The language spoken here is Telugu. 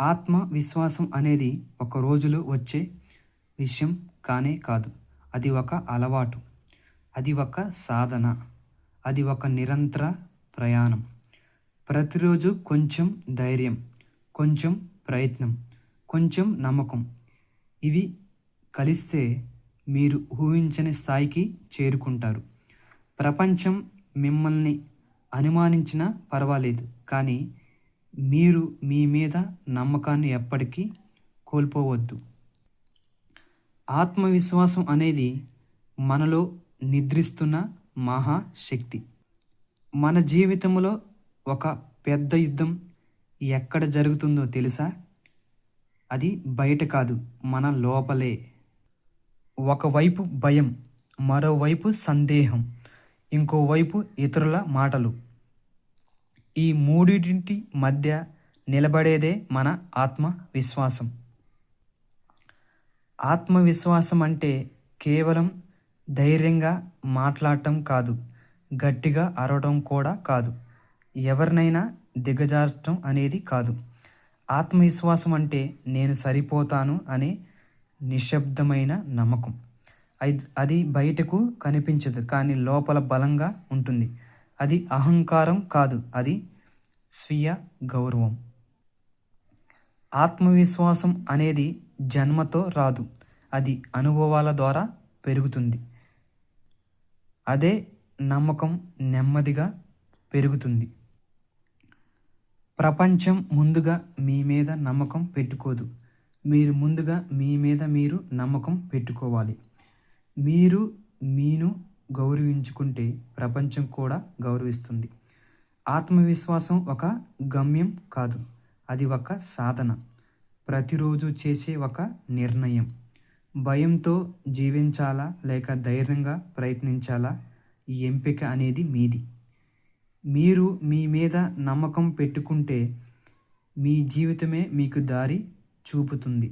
ఆత్మవిశ్వాసం అనేది ఒక రోజులో వచ్చే విషయం కానే కాదు. అది ఒక అలవాటు. అది ఒక సాధన. అది ఒక నిరంతర ప్రయాణం. ప్రతిరోజు కొంచెం ధైర్యం, కొంచెం ప్రయత్నం, కొంచెం నమ్మకం. ఇవి కలిస్తే మీరు ఊహించని స్థాయికి చేరుకుంటారు. ప్రపంచం మిమ్మల్ని అనుమానించినా పర్వాలేదు, కానీ మీరు మీ మీద నమ్మకాన్ని ఎప్పటికీ కోల్పోవద్దు. ఆత్మవిశ్వాసం అనేది మనలో నిద్రిస్తున్న మహాశక్తి. మన జీవితంలో ఒక పెద్ద యుద్ధం ఎక్కడ జరుగుతుందో తెలుసా? అది బయట కాదు, మన లోపలే. ఒకవైపు భయం, మరోవైపు సందేహం, ఇంకోవైపు ఇతరుల మాటలు. ఈ మూడింటి మధ్య నిలబడేదే మన ఆత్మవిశ్వాసం. ఆత్మవిశ్వాసం అంటే కేవలం ధైర్యంగా మాట్లాడటం కాదు, గట్టిగా అరవడం కూడా కాదు, ఎవరినైనా దిగజార్చడం అనేది కాదు. ఆత్మవిశ్వాసం అంటే నేను సరిపోతాను అనే నిశ్శబ్దమైన నమ్మకం. అది బయటకు కనిపించదు, కానీ లోపల బలంగా ఉంటుంది. అది అహంకారం కాదు, అది స్వీయ గౌరవం. ఆత్మవిశ్వాసం అనేది జన్మతో రాదు, అది అనుభవాల ద్వారా పెరుగుతుంది. అదే నమ్మకం నెమ్మదిగా పెరుగుతుంది. ప్రపంచం ముందుగా మీ మీద నమ్మకం పెట్టుకోదు, మీరు ముందుగా మీ మీద మీరు నమ్మకం పెట్టుకోవాలి. మీరు మీను గౌరవించుకుంటే ప్రపంచం కూడా గౌరవిస్తుంది. ఆత్మవిశ్వాసం ఒక గమ్యం కాదు, అది ఒక సాధన. ప్రతిరోజు చేసే ఒక నిర్ణయం. భయంతో జీవించాలా లేక ధైర్యంగా ప్రయత్నించాలా, ఈ ఎంపిక అనేది మీది. మీరు మీ మీద నమ్మకం పెట్టుకుంటే మీ జీవితమే మీకు దారి చూపుతుంది.